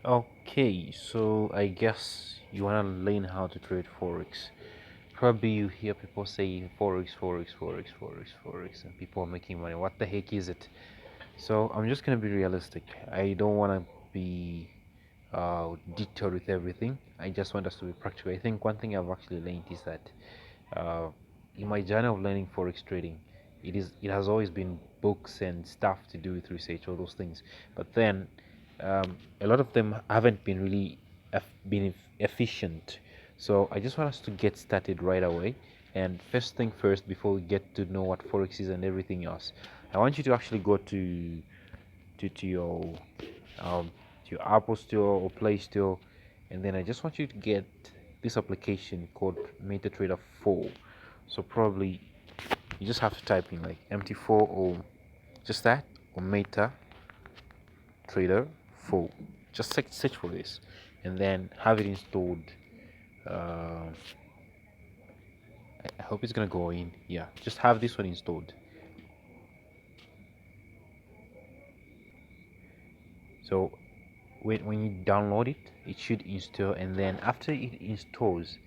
Okay, so I guess you wanna learn how to trade Forex. Probably you hear people say Forex, Forex, Forex, Forex, Forex, and people are making money. What the heck is it? So I'm just gonna be realistic. I don't wanna be detailed with everything. I just want us to be practical. I think one thing I've actually learned is that uh, in my journey of learning forex trading, it has always been books and stuff to do with research, all those things. But then a lot of them haven't been really efficient. So I just want us to get started right away. And first thing first, before we get to know what forex is and everything else, I want you to actually go to um, your Apple Store or Play Store, and then I just want you to get this application called MetaTrader 4. So probably you just have to type in like MT4 or just that or MetaTrader 4. Just search for this, and then have it installed. Uh, I hope it's gonna go in. Yeah, just have this one installed. So when you download it, it should install, and then after it installs,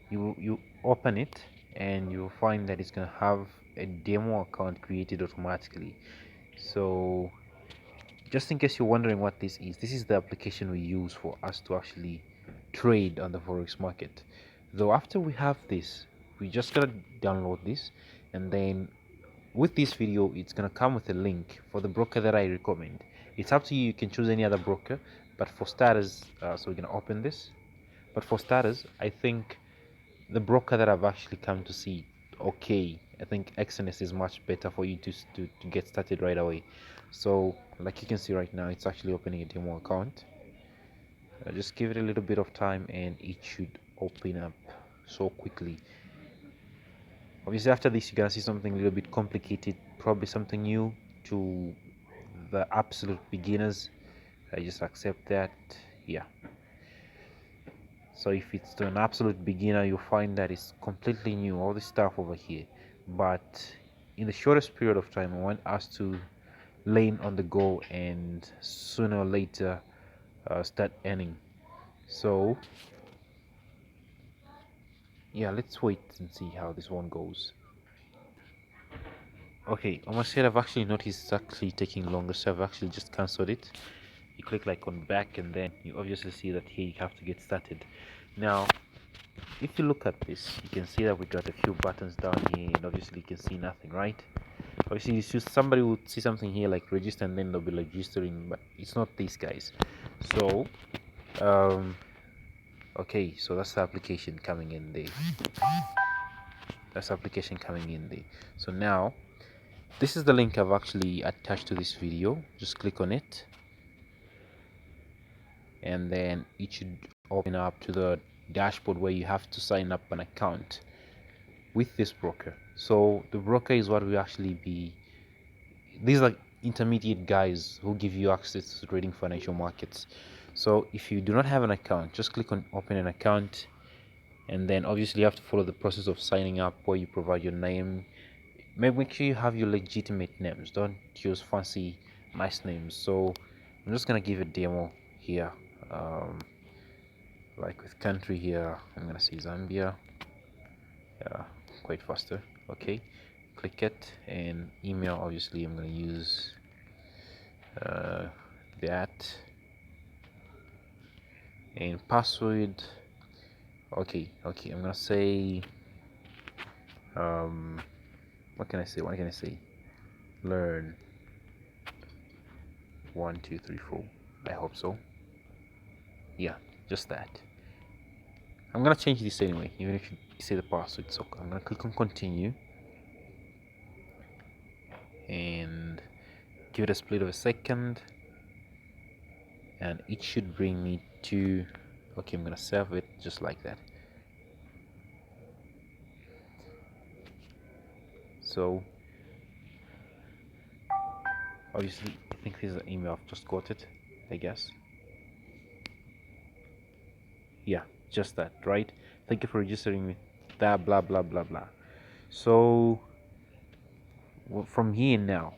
you open it and you'll find that it's gonna have a demo account created automatically. So just in case you're wondering what this is the application we use for us to actually trade on the forex market. Though after we have this, we just gotta download this, and then with this video it's gonna come with a link for the broker that I recommend. It's up to you, you can choose any other broker, but for starters, so we're gonna open this. But for starters, I think the broker that I've actually come to see, okay, I think Exodus is much better for you to get started right away. So like you can see right now, it's actually opening a demo account. Just give it a little bit of time and it should open up so quickly. Obviously after this you're gonna see something a little bit complicated, probably something new to the absolute beginners. I just accept that. Yeah, so if it's to an absolute beginner, you'll find that it's completely new, all this stuff over here. But in the shortest period of time, I want us to learn on the go and sooner or later start earning. So yeah, let's wait and see how this one goes. Okay, on my side, I've actually noticed it's actually taking longer, so I've actually just cancelled it. You click like on back, and then you obviously see that here you have to get started. Now if you look at this, you can see that we got a few buttons down here, and obviously you can see nothing, right? Obviously it's just somebody would see something here like register, and then they'll be registering, but it's not these guys. So um okay, so that's the application coming in there. That's the application coming in there. So now this is the link I've actually attached to this video. Just click on it, and then it should open up to the dashboard where you have to sign up an account with this broker. So the broker is what we actually be, these are intermediate guys who give you access to trading financial markets. So if you do not have an account, just click on open an account, and then obviously you have to follow the process of signing up where you provide your name. Make sure you have your legitimate names, don't use fancy nice names. So I'm just gonna give a demo here, um, like with country here, I'm gonna say Zambia. Yeah, quite faster. Okay, click it, and email, obviously I'm going to use uh, that, and password. Okay, I'm going to say what can I say, learn 1 2 3 4. I hope so. Yeah, just that. I'm going to change this anyway, even if you say the password. So I'm going to click on continue and give it a split of a second, and it should bring me to, okay, I'm gonna save it just like that. So obviously I think this is the email, I've just got it, I guess. Yeah, just that, right? Thank you for registering with that, blah blah blah blah. So from here now,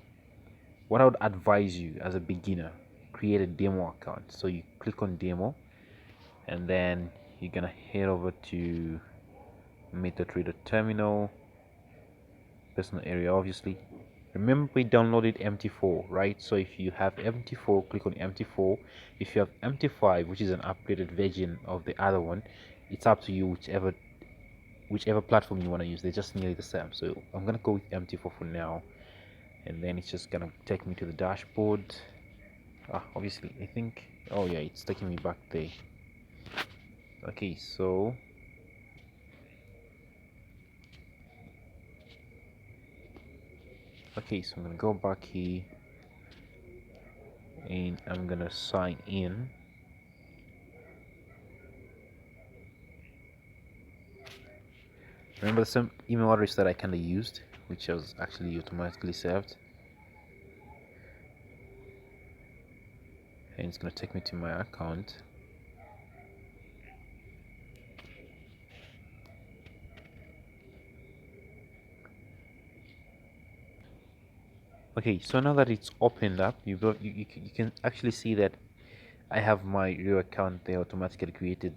what I would advise you as a beginner, create a demo account. So you click on demo, and then you're gonna head over to MetaTrader terminal, personal area. Obviously, remember we downloaded MT4, right? So if you have MT4, click on MT4. If you have MT5, which is an upgraded version of the other one, it's up to you, whichever platform you want to use. They're just nearly the same. So I'm gonna go with MT4 for now, and then it's just gonna take me to the dashboard. Obviously, I think, oh yeah, it's taking me back there. Okay, so I'm gonna go back here, and I'm gonna sign in. Remember the same email address that I kind of used, which was actually automatically saved, and it's gonna take me to my account. Okay, so now that it's opened up, you can actually see that I have my real account there automatically created,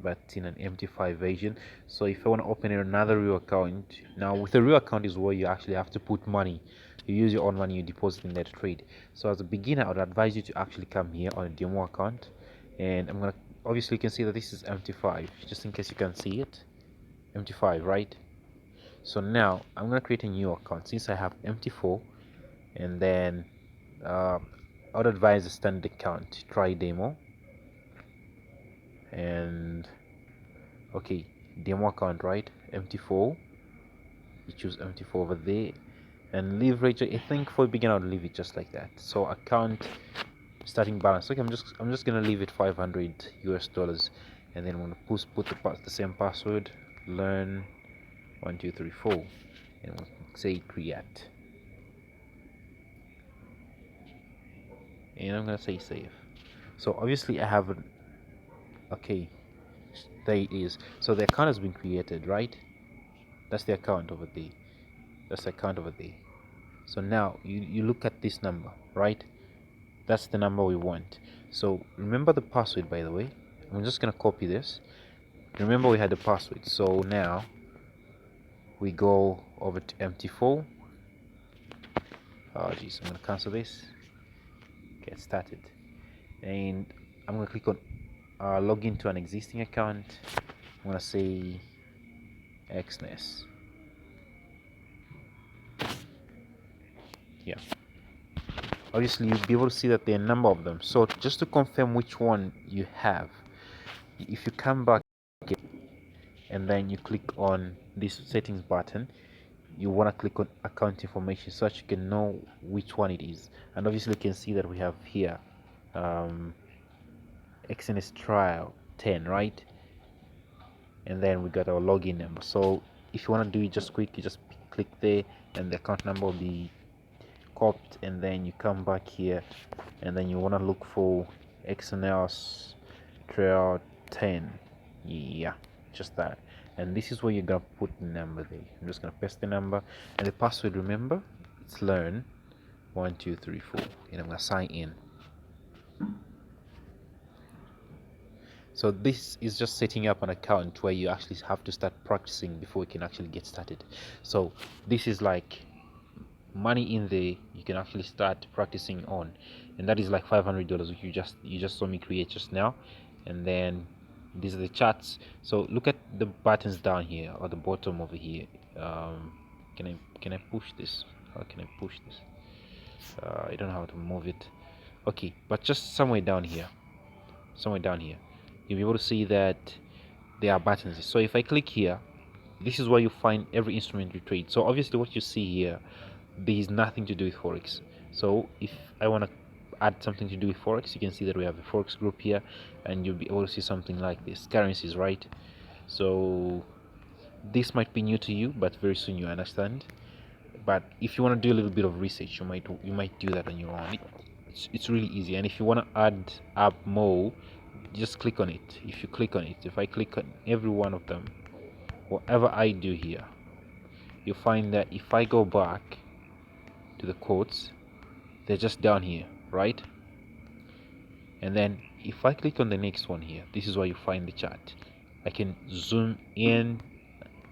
but in an MT5 version. So if I want to open another real account, now with a real account is where you actually have to put money. You use your own money, you deposit in that trade. So as a beginner, I would advise you to actually come here on a demo account, and I'm gonna, obviously you can see that this is MT5, just in case you can see it, MT5, right? So now I'm gonna create a new account since I have MT4, and then I would advise a standard account. Try demo, and okay, demo account, right? MT4, you choose MT4 over there, and leverage. I think for a beginner I'll leave it just like that. So account starting balance, okay, I'm just gonna leave it 500 US dollars, and then I'm gonna put the same password, learn 1234, and we'll say create, and I'm gonna say save. So obviously I have okay, there it is. So the account has been created, right? That's the account over there. That's the account over there. So now you look at this number, right? That's the number we want. So remember the password, by the way. I'm just gonna copy this. Remember we had the password. So now we go over to MT4. Oh geez, I'm gonna cancel this. Get started, and I'm gonna click on log into an existing account. I'm gonna say Xness. Yeah, obviously you'll be able to see that there are a number of them. So just to confirm which one you have, if you come back and then you click on this settings button, you want to click on account information so that you can know which one it is. And obviously you can see that we have here XNS trial 10, right? And then we got our login number. So if you want to do it just quick, you just click there, and the account number will be copied, and then you come back here, and then you want to look for XNS trial 10. Yeah, just that. And this is where you're gonna put the number there. I'm just gonna paste the number, and the password, remember, it's learn 1234, and I'm gonna sign in. So this is just setting up an account where you actually have to start practicing before you can actually get started. So this is like money in there you can actually start practicing on, and that is like $500, which you just saw me create just now. And then these are the charts. So look at the buttons down here or the bottom over here. Can I push this? How can I push this? I don't know how to move it. Okay, but just somewhere down here, you'll be able to see that there are buttons. So if I click here, this is where you find every instrument you trade. So obviously what you see here, there is nothing to do with Forex. So if I want to add something to do with Forex, you can see that we have a Forex group here, and you'll be able to see something like this, currencies, right? So this might be new to you, but very soon you understand. But if you want to do a little bit of research, you might do that on your own. It's really easy. And if you want to add up more, just click on it. If you click on it, if I click on every one of them, whatever I do here, you'll find that if I go back to the quotes, they're just down here, right? And then if I click on the next one here, this is where you find the chart. I can zoom in,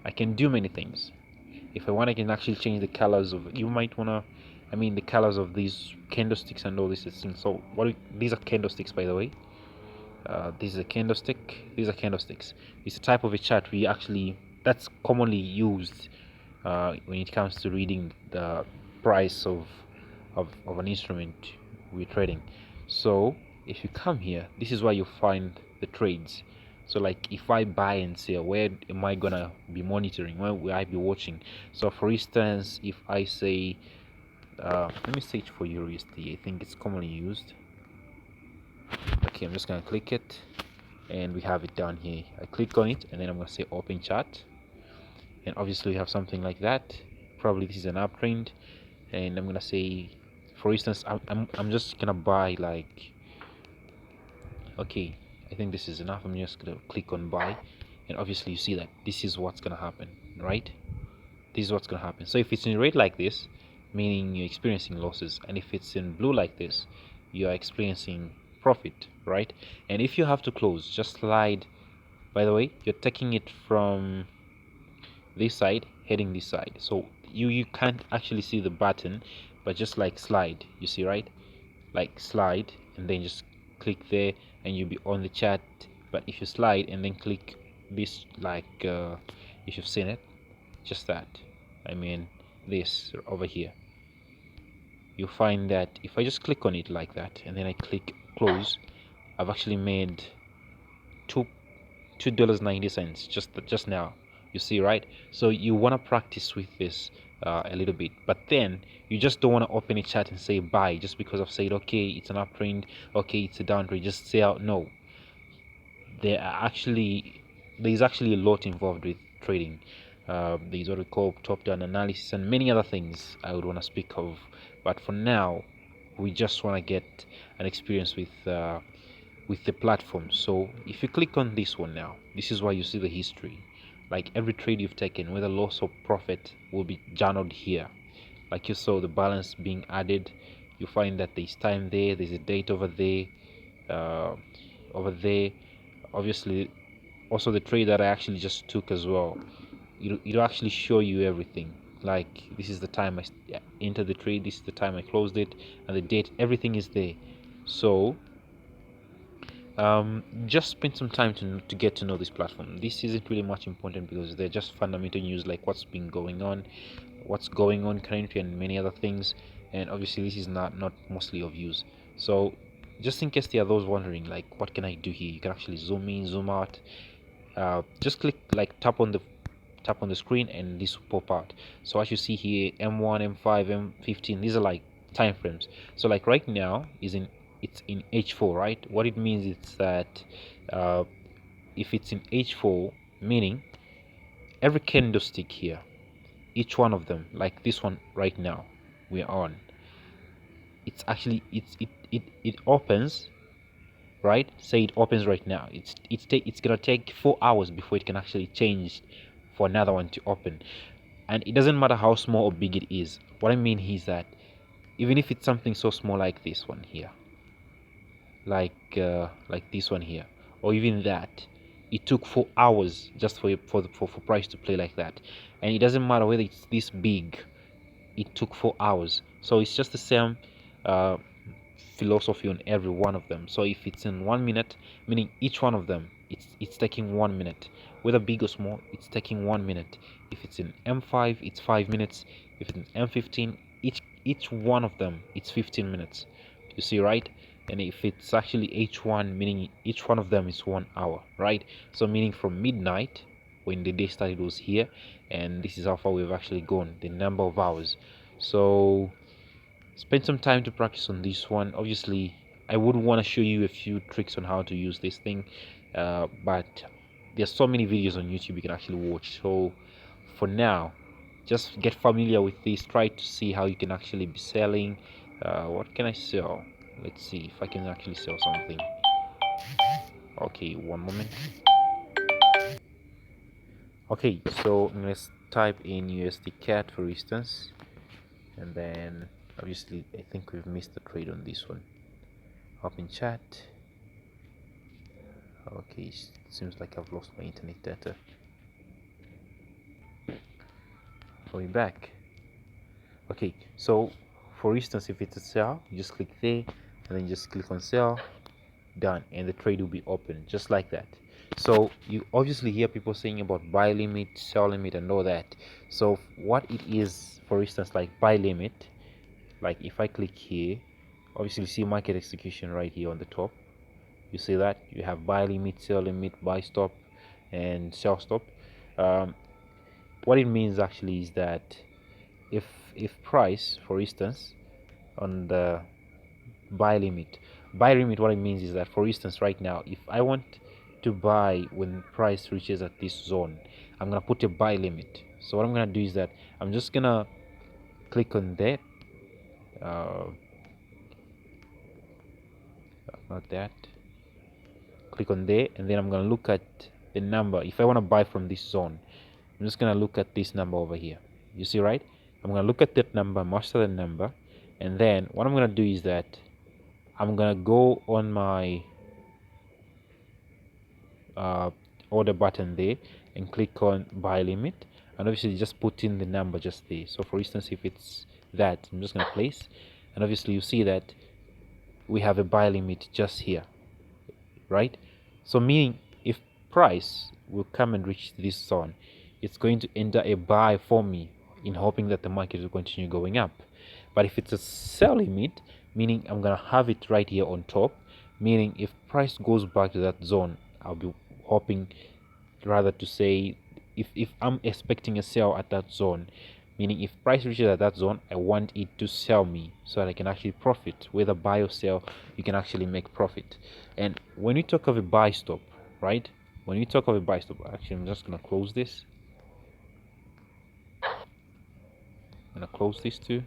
I can do many things. If I want, I can actually change the colors of, you might wanna, I mean the colors of these candlesticks and all these things. So these are candlesticks, by the way. This is a candlestick, these are candlesticks. It's a type of a chart we actually, that's commonly used when it comes to reading the price of an instrument we're trading. So if you come here, this is where you find the trades. So like if I buy and sell, where am I gonna be monitoring, where will I be watching? So for instance, if I say let me search for USD, I think it's commonly used. Okay, I'm just gonna click it and we have it down here. I click on it and then I'm gonna say open chart, and obviously we have something like that. Probably this is an uptrend, and I'm gonna say, for instance, I'm just gonna buy like, okay, I think this is enough. I'm just gonna click on buy, and obviously you see that this is what's gonna happen, right? This is what's gonna happen. So if it's in red like this, meaning you're experiencing losses, and if it's in blue like this, you are experiencing profit, right? And if you have to close, just slide. By the way, you're taking it from this side heading this side, so you can't actually see the button, but just like slide, you see, right? Like slide and then just click there and you'll be on the chart. But if you slide and then click this, like if you've seen it, just that, I mean this over here, you'll find that if I just click on it like that and then I click close, I've actually made $2.90 just now, you see, right? So you want to practice with this a little bit, but then you just don't want to open a chart and say buy just because I've said okay it's an uptrend, okay it's a downtrend, just say out. No, there's actually a lot involved with trading. There's what we call top-down analysis and many other things I would want to speak of, but for now we just want to get an experience with the platform. So if you click on this one now, this is why you see the history. Like every trade you've taken, whether loss or profit, will be journaled here. Like you saw the balance being added, you find that there's time there, there's a date over there, uh, over there. Obviously, also the trade that I actually just took as well. It'll actually show you everything. Like this is the time I entered the trade, this is the time I closed it, and the date. Everything is there. So just spend some time to get to know this platform. This isn't really much important because they're just fundamental news, like what's going on currently and many other things. And obviously this is not mostly of use. So just in case there are those wondering like what can I do here, you can actually zoom in, zoom out. Just click, like tap on the screen and this will pop out. So as you see here, M1, M5, M15, these are like time frames. So like right now it's in H4, right? What it means is that uh, if it's in H4, meaning every candlestick here, each one of them, like this one right now we're on, it's actually it opens, right? Say it opens right now, it's gonna take 4 hours before it can actually change for another one to open. And it doesn't matter how small or big it is. What I mean is that even if it's something so small like this one here, like this one here, or even that, it took 4 hours just for price to play like that. And it doesn't matter whether it's this big, it took 4 hours. So it's just the same uh, philosophy on every one of them. So if it's in 1 minute, meaning each one of them, it's taking 1 minute, whether big or small, it's taking 1 minute. If it's in M5, it's 5 minutes. If it's in M15, each one of them, it's 15 minutes, you see, right? And if it's actually H1, meaning each one of them is 1 hour, right? So meaning from midnight when the day started was here, and this is how far we've actually gone, the number of hours. So spend some time to practice on this one. Obviously I would want to show you a few tricks on how to use this thing, but there's so many videos on YouTube you can actually watch. So for now, just get familiar with this, try to see how you can actually be selling. What can I sell? Let's see if I can actually sell something. Okay, one moment. Okay, so let's type in USD cat for instance, and then obviously I think we've missed the trade on this one. Open chat. Okay, seems like I've lost my internet data. Going back. Okay, so for instance, if it's a sell, you just click there and then just click on sell, done, and the trade will be open just like that. So you obviously hear people saying about buy limit, sell limit, and all that. So what it is, for instance, like buy limit, like if I click here, obviously you see market execution right here on the top. You see that you have buy limit, sell limit, buy stop, and sell stop. um, what it means actually is that if price, for instance, on the buy limit, what it means is that, for instance, right now, if I want to buy when price reaches at this zone, I'm gonna put a buy limit. So what I'm gonna do is that I'm just gonna click on that, uh, not that, click on there, and then I'm gonna look at the number. If I want to buy from this zone, I'm just gonna look at this number over here. You see, right? I'm gonna look at that number, master the number, and then what I'm gonna do is that I'm gonna go on my uh, order button there and click on buy limit, and obviously just put in the number just there. So for instance, if it's that, I'm just gonna place, and obviously you see that we have a buy limit just here, right? So meaning if price will come and reach this zone, it's going to enter a buy for me in hoping that the market will continue going up. But if it's a sell limit, meaning I'm gonna have it right here on top, meaning if price goes back to that zone, I'll be hoping, rather to say, if I'm expecting a sell at that zone, meaning if price reaches at that zone, I want it to sell me so that I can actually profit. Whether buy or sell, you can actually make profit. And when we talk of a buy stop, right, when we talk of a buy stop, actually I'm just gonna close this. I'm gonna close this too.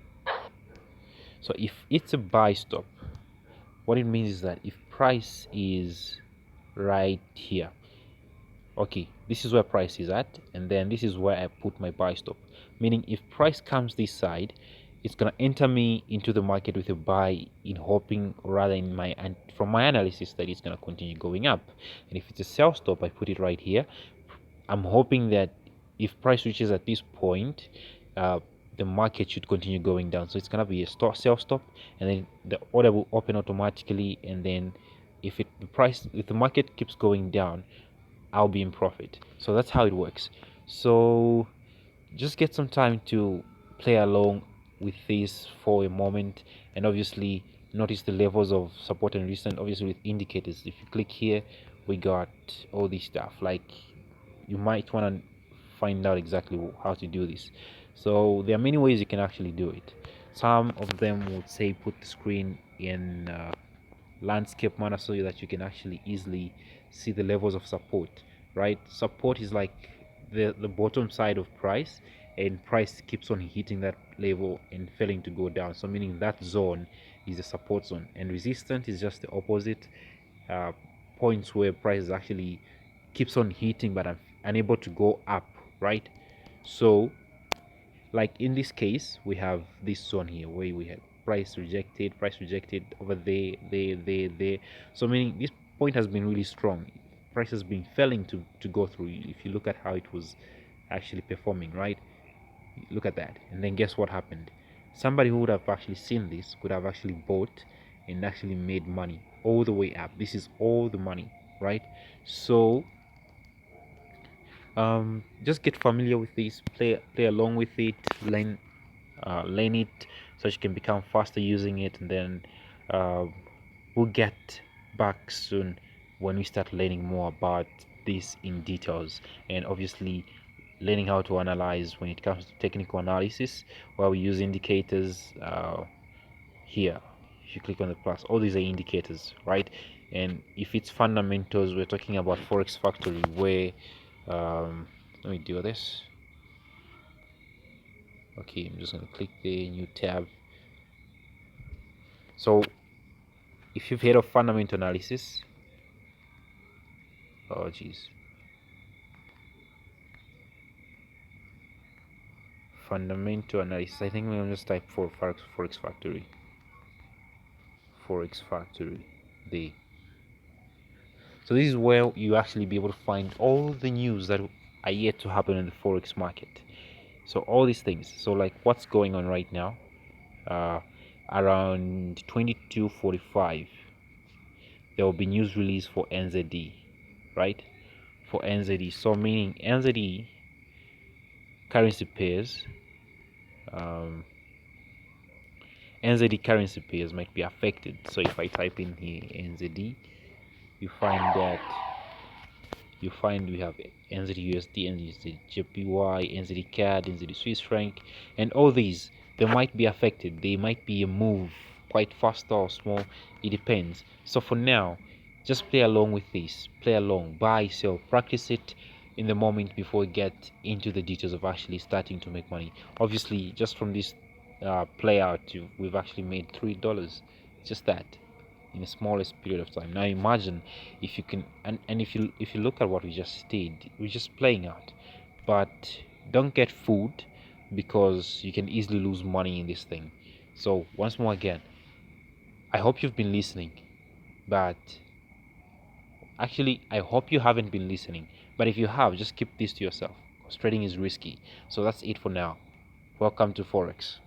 So if it's a buy stop, what it means is that if price is right here, okay, this is where price is at, and then this is where I put my buy stop, meaning if price comes this side, it's gonna enter me into the market with a buy, in hoping, or rather in my, and from my analysis, that it's gonna continue going up. And if it's a sell stop, I put it right here. I'm hoping that if price reaches at this point, uh, the market should continue going down. So it's gonna be a sell stop, and then the order will open automatically. And then if the market keeps going down, I'll be in profit. So that's how it works. So just get some time to play along with this for a moment, and obviously notice the levels of support and resistance. Obviously with indicators, if you click here, we got all this stuff. Like, you might want to find out exactly how to do this. So there are many ways you can actually do it. Some of them would say put the screen in landscape manner so that you can actually easily see the levels of support, right? Support is like the bottom side of price, and price keeps on hitting that level and failing to go down. So meaning that zone is the support zone, and resistance is just the opposite, uh, points where price actually keeps on hitting but I'm unable to go up, right? So like in this case, we have this zone here where we have price rejected over there, there. So meaning this point has been really strong. Price has been failing to go through. If you look at how it was actually performing, right? Look at that. And then guess what happened? Somebody who would have actually seen this could have actually bought and actually made money all the way up. This is all the money, right? So just get familiar with this, play along with it, learn it, so you can become faster using it. And then uh, we'll get back soon when we start learning more about this in details, and obviously learning how to analyze when it comes to technical analysis, where we use indicators. Here, if you click on the plus, all these are indicators, right? And if it's fundamentals, we're talking about Forex Factory, where let me do this. Okay, I'm just going to click the new tab. So if you've heard of fundamental analysis, oh geez, fundamental analysis, I think we'll just type for Forex Factory, the. So this is where you actually be able to find all the news that are yet to happen in the forex market. So all these things, so like what's going on right now, uh, around 22:45 there will be news release for NZD, right? For NZD, so meaning NZD currency pairs, um, NZD currency pairs might be affected. So if I type in here NZD, you find that we have NZD USD, NZD JPY, NZD CAD, NZD Swiss franc, and all these they might be affected. They might be a move quite fast or small. It depends. So for now, just play along with this. Play along, buy, sell, practice it in the moment before you get into the details of actually starting to make money. Obviously, just from this play out, we've actually made $3. Just that in the smallest period of time. Now imagine if you can, and if you look at what we just did, we're just playing out. But don't get fooled, because you can easily lose money in this thing. So once more again, I hope you've been listening, but actually I hope you haven't been listening. But if you have, just keep this to yourself, because trading is risky. So that's it for now. Welcome to Forex.